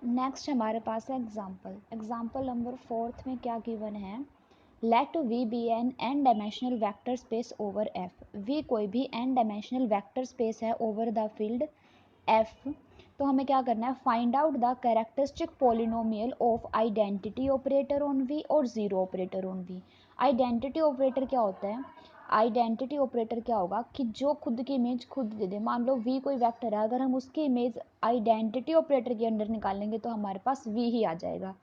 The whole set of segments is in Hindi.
नेक्स्ट हमारे पास है एग्जाम्पल नंबर 4 में क्या गिवन है, let V be an n dimensional vector space over F. V कोई भी एन डायमेंशनल वेक्टर स्पेस है ओवर द फील्ड एफ। तो हमें क्या करना है, find out the characteristic polynomial of identity operator on V और zero operator on V. Identity operator क्या होता है, आइडेंटिटी ऑपरेटर क्या होगा कि जो खुद की इमेज खुद दे दे। मान लो वी कोई वेक्टर है, अगर हम उसकी इमेज आइडेंटिटी ऑपरेटर के अंडर निकालेंगे तो हमारे पास वी ही आ जाएगा।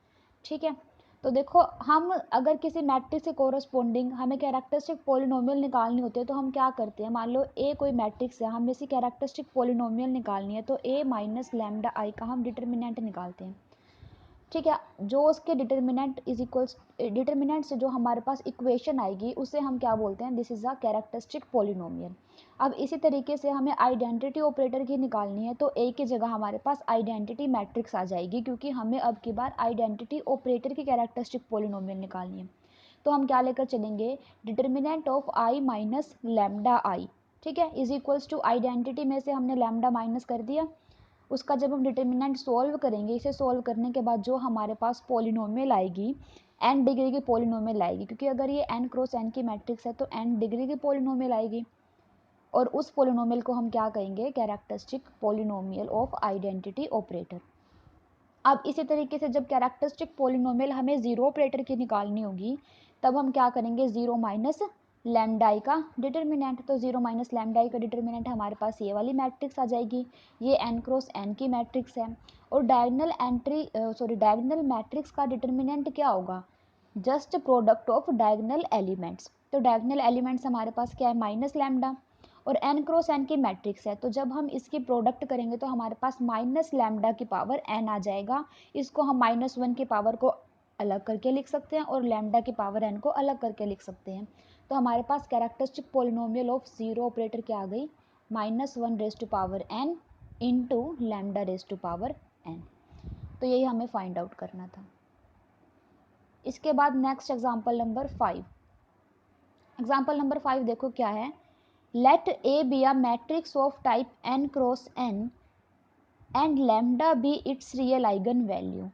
ठीक है, तो देखो हम अगर किसी मैट्रिक्स से कोरस्पोंडिंग हमें कैरेक्टरिस्टिक पॉलिनोमियल निकालनी होती है तो हम क्या करते हैं, मान लो ए कोई मैट्रिक्स है, हमें इसकी कैरेक्टरिस्टिक पॉलिनोमियल निकालनी है तो ए माइनस लैम्डा आई का हम डिटर्मिनेंट निकालते हैं। ठीक है, जो उसके डिटर्मिनेंट इज इक्वल्स, डिटर्मिनेंट से जो हमारे पास इक्वेशन आएगी उसे हम क्या बोलते हैं, this is a characteristic polynomial. अब इसी तरीके से हमें आइडेंटिटी ऑपरेटर की निकालनी है तो ए की जगह हमारे पास आइडेंटिटी मैट्रिक्स आ जाएगी, क्योंकि हमें अब की बार आइडेंटिटी ऑपरेटर की कैरेक्टरिस्टिक पॉलिनोमियल निकालनी है। तो हम क्या लेकर चलेंगे, determinant of I minus lambda I. ठीक है, इज इक्वल्स टू आइडेंटिटी में से हमने लैम्डा माइनस कर दिया, उसका जब हम डिटर्मिनेंट सोल्व करेंगे, इसे सोल्व करने के बाद जो हमारे पास पॉलिनोमियल आएगी n डिग्री की पॉलिनोमियल आएगी, क्योंकि अगर ये n क्रॉस n की मैट्रिक्स है तो n डिग्री की पॉलिनोमियल आएगी, और उस पॉलिनोमियल को हम क्या कहेंगे, characteristic polynomial of identity operator. अब इसी तरीके से जब कैरेक्टरिस्टिक पॉलिनोमियल हमें जीरो ऑपरेटर की निकालनी होगी तब हम क्या करेंगे, जीरो माइनस लैम्डाई का डिटर्मिनेंट। तो जीरो माइनस लैम्डाई का डिटर्मिनेंट हमारे पास ये वाली मैट्रिक्स आ जाएगी, ये n क्रॉस n की मैट्रिक्स है। और डायगोनल मैट्रिक्स का डिटर्मिनेंट क्या होगा, just product of diagonal elements. तो डायगोनल एलिमेंट्स हमारे पास क्या है, माइनस लैम्डा, और n क्रॉस n की मैट्रिक्स है, तो जब हम इसकी प्रोडक्ट करेंगे तो हमारे पास माइनस लैम्डा की पावर n आ जाएगा। इसको हम -1 की पावर को अलग करके लिख सकते हैं और लैम्डा की पावर n को अलग करके लिख सकते हैं। तो हमारे पास characteristic polynomial of zero operator क्या आ गई, -1 raise to power n into lambda raise to power n। तो यही हमें फाइंड आउट करना था। इसके बाद नेक्स्ट एग्जाम्पल नंबर 5 देखो क्या है, let A be a matrix of type n cross n and lambda be its real eigen value.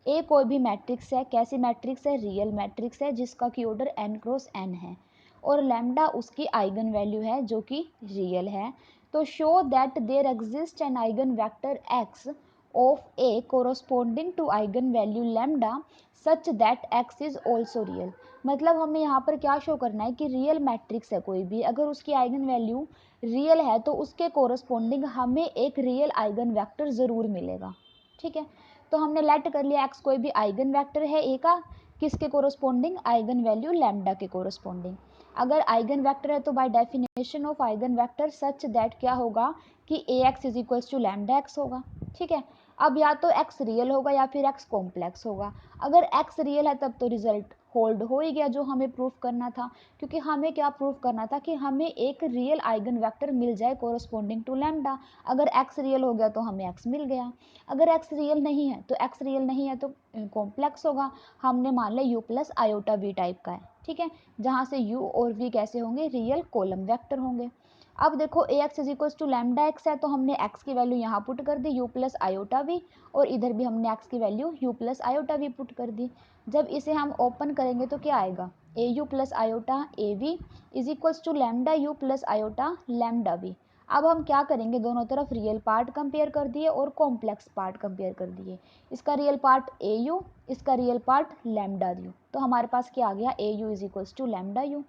A कोई भी मैट्रिक्स है, कैसी मैट्रिक्स है, रियल मैट्रिक्स है जिसका की ऑर्डर n क्रॉस n है, और लैम्डा उसकी आइगन वैल्यू है जो कि रियल है। तो show that there exist an eigen vector x of a corresponding to eigen value lambda such that x is also real. मतलब हमें यहाँ पर क्या शो करना है कि रियल मैट्रिक्स है कोई भी, अगर उसकी आइगन वैल्यू रियल है तो उसके कोरस्पोंडिंग हमें एक रियल आइगन वेक्टर ज़रूर मिलेगा। ठीक है, तो हमने लेट कर लिया x कोई भी आइगन वेक्टर है ए का, किसके कोरस्पोंडिंग, आइगन वैल्यू लैम्डा के कोरस्पोंडिंग। अगर आइगन वेक्टर है तो by definition of eigen vector such that क्या होगा कि A x is equals to lambda x होगा। ठीक है, अब या तो x रियल होगा या फिर x कॉम्प्लेक्स होगा। अगर x रियल है तब तो रिजल्ट होल्ड हो ही गया जो हमें प्रूफ करना था, क्योंकि हमें क्या प्रूफ करना था कि हमें एक रियल आइगन वेक्टर मिल जाए कोरस्पोंडिंग टू लैम्डा। अगर x रियल हो गया तो हमें x मिल गया, अगर x रियल नहीं है तो x रियल नहीं है तो कॉम्प्लेक्स होगा। हमने मान लिया u plus iota v type का है। ठीक है, जहाँ से u और v कैसे होंगे, रियल कॉलम वेक्टर होंगे। अब देखो A x is equals to lambda x है तो हमने x की वैल्यू यहाँ पुट कर दी u प्लस आयोटा v, और इधर भी हमने x की value u plus iota v put कर दी। जब इसे हम ओपन करेंगे तो क्या आएगा, A u plus iota A v is equals to lambda u plus iota lambda v. अब हम क्या करेंगे, दोनों तरफ रियल पार्ट कंपेयर कर दिए और कॉम्प्लेक्स पार्ट कंपेयर कर दिए। इसका रियल पार्ट ए यू, इसका रियल पार्ट लैम्डा यू, तो हमारे पास क्या आ गया, A u is equals to lambda u.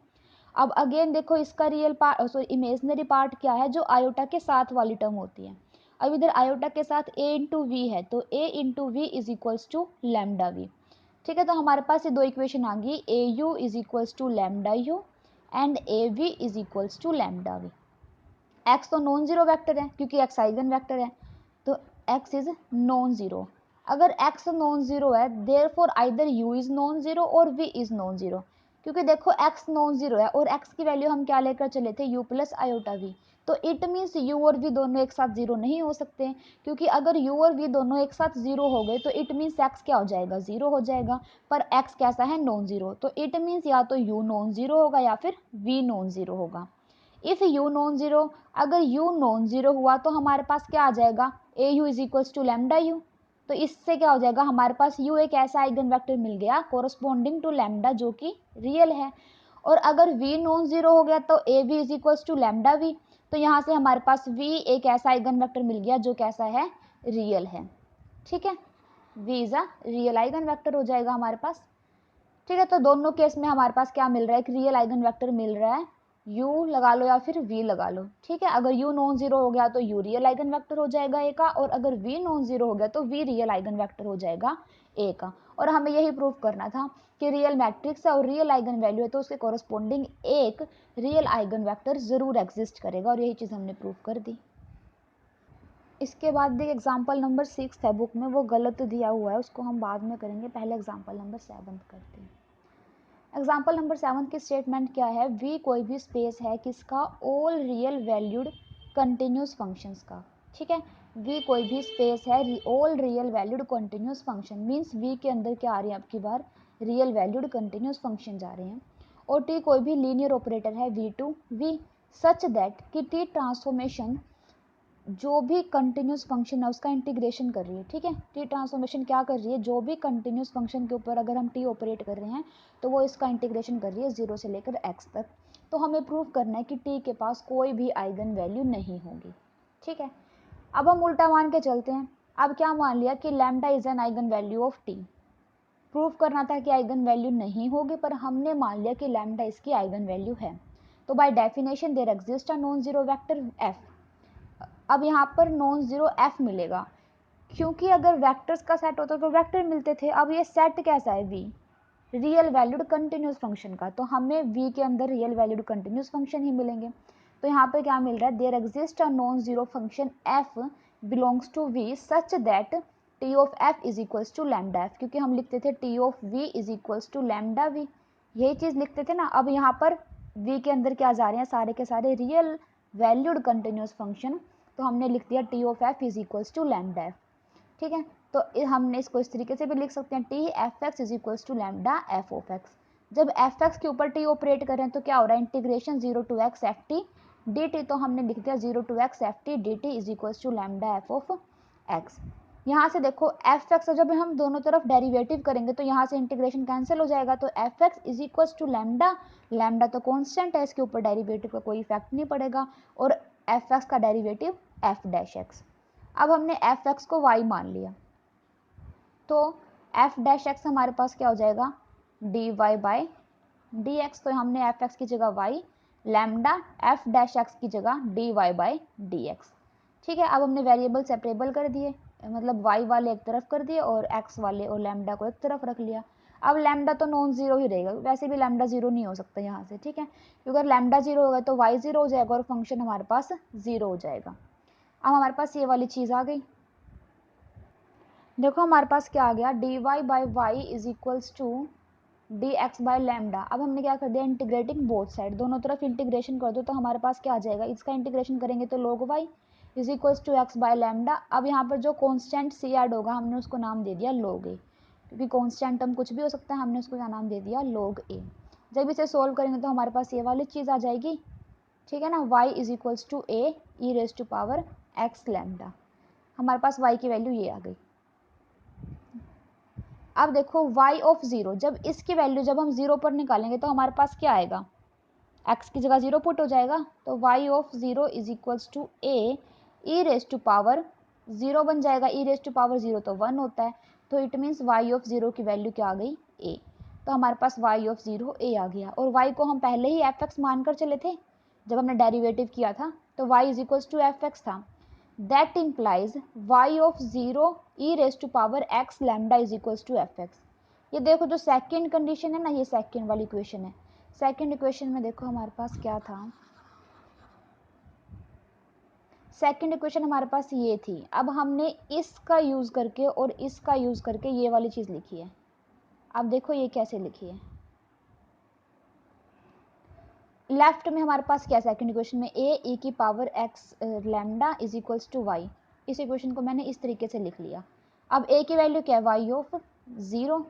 अब अगेन देखो इसका real part sorry imaginary part क्या है, जो आयोटा के साथ वाली टर्म होती है। अब इधर आयोटा के साथ a इंटू वी है तो a into V is equals to lambda V. ठीक है, तो हमारे पास ये दो इक्वेशन आ गई, A u is equals to lambda u and A v is equals to lambda v. X तो नॉन जीरो वेक्टर है क्योंकि एक्स आइगन वेक्टर है, तो एक्स इज नॉन जीरो। अगर एक्स नॉन जीरो है therefore either u is non zero और वी इज नॉन जीरो, क्योंकि देखो एक्स नॉन जीरो है और एक्स की वैल्यू हम क्या लेकर चले थे, यू प्लस आयोटा वी। तो इट मीन्स यू और वी दोनों एक साथ जीरो नहीं हो सकते, क्योंकि अगर यू और वी दोनों एक साथ जीरो हो गए तो इट मीन्स एक्स क्या हो जाएगा, जीरो हो जाएगा। पर एक्स कैसा है, नॉन जीरो, तो इट मीन्स या तो यू नॉन जीरो होगा या फिर वी नॉन जीरो होगा। इफ यू नॉन जीरो, अगर यू नॉन जीरो हुआ तो हमारे पास क्या आ जाएगा, A u is equals to lambda u. तो इससे क्या हो जाएगा, हमारे पास u एक ऐसा आइगन वेक्टर मिल गया कोरस्पॉन्डिंग टू लैम्डा जो कि रियल है। और अगर v नॉन जीरो हो गया तो a v is equal to lambda v, तो यहाँ से हमारे पास v एक ऐसा आइगन वेक्टर मिल गया जो कैसा है, रियल है। ठीक है, v is a real eigen vector हो जाएगा हमारे पास। ठीक है, तो दोनों केस में हमारे पास क्या मिल रहा है, एक रियल आइगन वेक्टर मिल रहा है, u लगा लो या फिर v लगा लो। ठीक है, अगर u नॉन जीरो हो गया तो u रियल आइगन वेक्टर हो जाएगा a का, और अगर v नॉन जीरो हो गया तो v रियल आइगन वेक्टर हो जाएगा a का। और हमें यही प्रूव करना था कि रियल मैट्रिक्स है और रियल आइगन वैल्यू है तो उसके कोरस्पॉन्डिंग एक रियल आइगन वेक्टर जरूर एग्जिस्ट करेगा, और यही चीज़ हमने प्रूव कर दी। इसके बाद भी एग्जाम्पल नंबर 6 है बुक में, वो गलत दिया हुआ है, उसको हम बाद में करेंगे, पहले एग्जाम्पल नंबर 7 करते हैं। एग्जाम्पल नंबर 7 की स्टेटमेंट क्या है, वी कोई भी स्पेस है किसका, all real valued continuous functions का। ठीक है, वी कोई भी स्पेस है all real valued continuous function, means V के अंदर क्या आ रही है आपकी बार, रियल वैल्यूड कंटिन्यूस फंक्शन आ रहे हैं। और टी कोई भी लीनियर ऑपरेटर है V to V, such that कि टी ट्रांसफॉर्मेशन जो भी कंटिन्यूस फंक्शन है उसका इंटीग्रेशन कर रही है। ठीक है, टी ट्रांसफॉर्मेशन क्या कर रही है, जो भी कंटिन्यूस फंक्शन के ऊपर अगर हम टी ऑपरेट कर रहे हैं तो वो इसका इंटीग्रेशन कर रही है 0 से लेकर x तक। तो हमें प्रूव करना है कि टी के पास कोई भी आइगन वैल्यू नहीं होगी। ठीक है, अब हम उल्टा मान के चलते हैं। अब क्या मान लिया कि lambda is an eigen value of T. Prove करना था कि आइगन वैल्यू नहीं होगी, पर हमने मान लिया कि लैम्डा इसकी आइगन वैल्यू है। तो by definition there exist a non zero vector F. अब यहाँ पर नॉन जीरो एफ मिलेगा, क्योंकि अगर वेक्टर्स का सेट होता तो वेक्टर मिलते थे। अब ये सेट कैसा है, V real valued continuous function का, तो हमें वी के अंदर रियल वैल्यूड कंटिन्यूस फंक्शन ही मिलेंगे। तो यहाँ पे क्या मिल रहा है, there exist a non zero function F belongs to V such that T of F is equals to lambda F, क्योंकि हम लिखते थे T of V is equals to lambda V, यही चीज़ लिखते थे ना। अब यहाँ पर वी के अंदर क्या जा रहे हैं, सारे के सारे रियल वैल्यूड कंटिन्यूस फंक्शन, तो हमने लिख दिया T of F is equals to lambda F. ठीक है, तो हमने इसको इस तरीके से भी लिख सकते हैं, t f x is equals to lambda f of x. जब एफ एक्स के ऊपर टी ऑपरेट करें तो क्या हो रहा है, integration 0 to x f t d t, तो हमने लिख दिया 0 to x f t d t is equals to lambda f of x. यहाँ से देखो एफ एक्स जब हम दोनों तरफ डेरिवेटिव करेंगे तो यहाँ से इंटीग्रेशन कैंसिल हो जाएगा, तो f x is equals to lambda, lambda तो कॉन्स्टेंट है, इसके ऊपर डेरिवेटिव का कोई इफेक्ट नहीं पड़ेगा, और एफ एक्स का डेरिवेटिव एफ डैश एक्स। अब हमने एफ एक्स को वाई मान लिया, तो एफ डैश एक्स हमारे पास क्या हो जाएगा, d y by d x. तो हमने एफ एक्स की जगह y, lambda f dash x की जगह d y by d x. ठीक है, अब हमने वेरिएबल सेपरेबल कर दिए, मतलब वाई वाले एक तरफ कर दिए और एक्स वाले और लैम्डा को एक तरफ रख लिया। अब लैम्डा तो नॉन जीरो ही रहेगा, वैसे भी लैम्डा जीरो नहीं हो सकता यहाँ से। ठीक है, क्योंकि अगर लैम्डा जीरो होगा तो वाई जीरो हो जाएगा और फंक्शन हमारे पास जीरो हो जाएगा। अब हमारे पास ये वाली चीज़ आ गई, देखो हमारे पास क्या आ गया, d y by y is equals to d x by lambda. अब हमने क्या कर दिया, इंटीग्रेटिंग बोथ साइड, दोनों तरफ इंटीग्रेशन कर दो तो हमारे पास क्या आ जाएगा, इसका इंटीग्रेशन करेंगे तो log y is equals to x by lambda. अब यहाँ पर जो कॉन्स्टेंट सी ऐड होगा हमने उसको नाम दे दिया log ए, क्योंकि कॉन्स्टेंट टर्म कुछ भी हो सकता है, हमने उसको क्या नाम दे दिया log ए। जब इसे सोल्व करेंगे तो हमारे पास ये वाली चीज़ आ जाएगी। ठीक है ना, y is equals to a e raise to power x lambda, हमारे पास y की वैल्यू ये आ गई। अब देखो y ऑफ जीरो, जब इसकी वैल्यू जब हम जीरो पर निकालेंगे तो हमारे पास क्या आएगा, x की जगह जीरो पुट हो जाएगा, तो y of zero is equals to a e raise to power zero बन जाएगा, e raise to power zero तो 1 होता है, तो it means y of zero की वैल्यू क्या आ गई, a। तो हमारे पास y ऑफ जीरो a आ गया, और y को हम पहले ही एफ एक्स मान कर चले थे जब हमने डेरिवेटिव किया था, तो y is equals to f x था। That implies y of 0 e raised to power x lambda is equals to fx। ये देखो जो सेकंड कंडीशन है ना, ये सेकंड वाली इक्वेशन है। सेकंड इक्वेशन में देखो हमारे पास क्या था, सेकंड इक्वेशन हमारे पास ये थी। अब हमने इसका यूज करके और इसका यूज करके ये वाली चीज लिखी है। अब देखो ये कैसे लिखी है, लेफ्ट में हमारे पास क्या, सेकंड इक्वेशन में ए ई की power x lambda is equals to y, इस इक्वेशन को मैंने इस तरीके से लिख लिया। अब ए की वैल्यू क्या है, वाई ऑफ जीरो,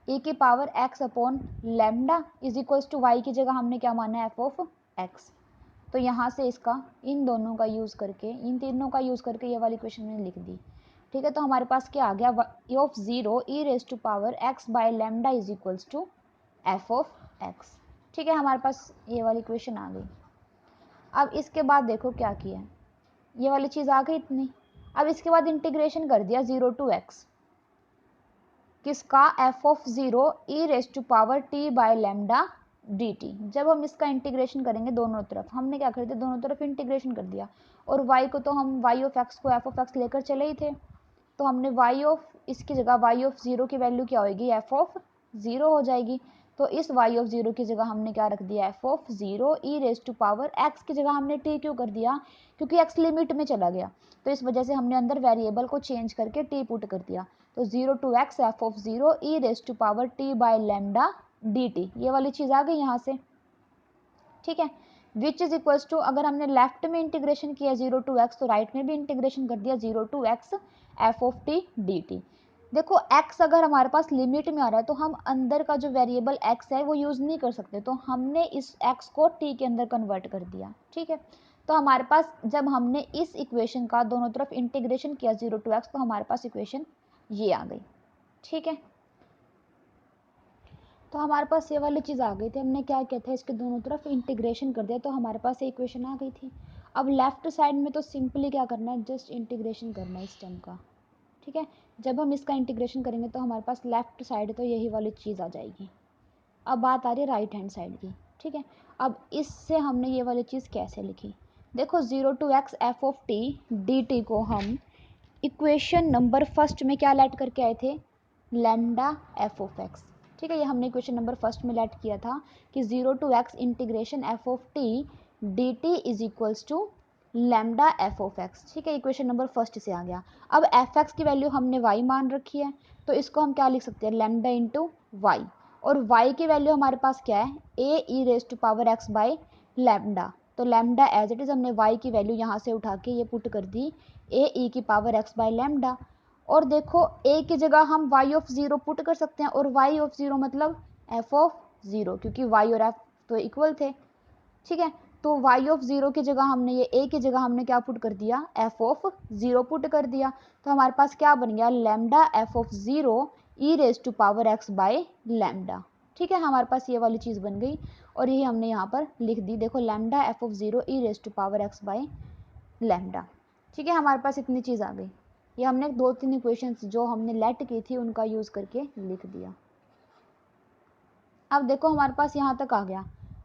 ए की power x upon lambda is equals to y की जगह हमने क्या माना है, एफ ऑफ एक्स। तो यहाँ से इसका इन दोनों का यूज़ करके, इन तीनों का यूज़ करके ये वाली इक्वेशन मैंने लिख दी। ठीक है, तो हमारे पास क्या आ गया, e of 0 e raise to power x by lambda is equals to f of x। ठीक है, हमारे पास ये वाली इक्वेशन आ गई। अब इसके बाद देखो क्या किया, ये वाली चीज़ आ गई इतनी। अब इसके बाद इंटीग्रेशन कर दिया 0 टू x किसका, f of 0 e raise to power t by lambda dt। जब हम इसका इंटीग्रेशन करेंगे दोनों तरफ, हमने क्या कर दिया, दोनों तरफ इंटीग्रेशन कर दिया, और y को तो हम y ऑफ x को f ऑफ x लेकर चले ही थे, तो हमने y ऑफ इसकी जगह y ऑफ 0 की वैल्यू क्या होगी, f ऑफ 0 हो जाएगी। तो इस y ऑफ 0 की जगह हमने क्या रख दिया, f of 0 e raise to power x की जगह हमने t क्यों कर दिया, क्योंकि x लिमिट में चला गया, तो इस वजह से हमने अंदर वेरिएबल को चेंज करके t पुट कर दिया। तो 0 to x f of 0 e raise to power t by lambda dt, ये वाली चीज़ आ गई यहाँ से। ठीक है, विच इज इक्वल्स टू, अगर हमने लेफ्ट में इंटीग्रेशन किया 0 टू x तो राइट में भी इंटीग्रेशन कर दिया 0 to x f of t dt। देखो x अगर हमारे पास लिमिट में आ रहा है तो हम अंदर का जो वेरिएबल x है वो यूज़ नहीं कर सकते, तो हमने इस x को t के अंदर कन्वर्ट कर दिया। ठीक है, तो हमारे पास जब हमने इस इक्वेशन का दोनों तरफ इंटीग्रेशन किया 0 टू x तो हमारे पास इक्वेशन ये आ गई। ठीक है, तो हमारे पास ये वाली चीज़ आ गई थी, हमने क्या किया था, इसके दोनों तरफ इंटीग्रेशन कर दिया तो हमारे पास ये इक्वेशन आ गई थी। अब लेफ्ट साइड में तो सिंपली क्या करना है, जस्ट इंटीग्रेशन करना है इस टर्म का। ठीक है, जब हम इसका इंटीग्रेशन करेंगे तो हमारे पास लेफ्ट साइड तो यही वाली चीज़ आ जाएगी। अब बात आ रही है राइट हैंड साइड की। ठीक है, अब इससे हमने ये वाली चीज़ कैसे लिखी, देखो 0 to x f of t dt को हम इक्वेशन नंबर फर्स्ट में क्या लेट करके आए थे, लैम्डा f ऑफ x। ठीक है, ये हमने इक्वेशन नंबर फर्स्ट में लेट किया था कि 0 to x integration f of t dt is equals to lambda f of x। ठीक है, इक्वेशन नंबर फर्स्ट से आ गया। अब fx की वैल्यू हमने y मान रखी है, तो इसको हम क्या लिख सकते हैं, लैम्डा इंटू वाई, और y की वैल्यू हमारे पास क्या है, a e raise to power x by lambda. तो लैम्डा एज इट इज़ हमने y की वैल्यू यहाँ से उठा के ये पुट कर दी a e की पावर x बाई लैम्डा। और देखो a की जगह हम y ऑफ 0 पुट कर सकते हैं, और y ऑफ 0 मतलब f ऑफ 0, क्योंकि y और f तो इक्वल थे। ठीक है, तो y ऑफ 0 की जगह हमने ये a की जगह हमने क्या पुट कर दिया, f ऑफ 0 पुट कर दिया, तो हमारे पास क्या बन गया, lambda f of 0 e raise to power x by lambda. ठीक है, हमारे पास ये वाली चीज़ बन गई, और यही हमने यहाँ पर लिख दी, देखो lambda f of 0 e raise to power x by lambda. ठीक है, हमारे पास इतनी चीज़ आ गई, ये हमने 2-3 इक्वेशंस जो हमने लेट की थी उनका यूज़ करके लिख दिया। अब देखो हमारे पास यहाँ तक आ गया,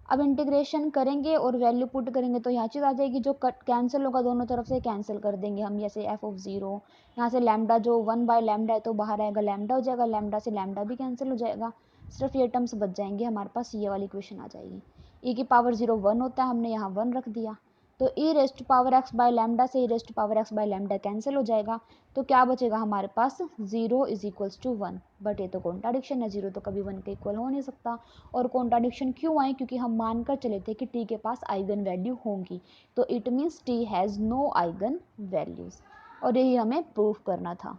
अब इंटीग्रेशन करेंगे और वैल्यू पुट करेंगे तो यहाँ चीज़ आ जाएगी, जो कट कैंसिल होगा दोनों तरफ से कैंसिल कर देंगे हम, जैसे f ऑफ 0, यहाँ से लैम्डा जो 1 बाय लैम्डा है तो बाहर आएगा, लैम्डा हो जाएगा, लैम्डा से लैम्डा भी कैंसिल हो जाएगा, सिर्फ ये टर्म्स बच जाएंगे, हमारे पास ये वाली इक्वेशन आ जाएगी। e की पावर 0 1 होता है, हमने यहाँ 1 रख दिया, तो e raise to power x by lambda से e raise to power x by lambda cancel हो जाएगा, तो क्या बचेगा हमारे पास, 0 इज इक्वल्स टू 1। बट ये तो कॉन्ट्राडिक्शन है, 0 तो कभी 1 के इक्वल हो नहीं सकता। और कॉन्ट्राडिक्शन क्यों आई, क्योंकि हम मानकर चले थे कि t के पास आइगन वैल्यू होंगी, तो it means t has no eigen values, और यही हमें प्रूफ करना था।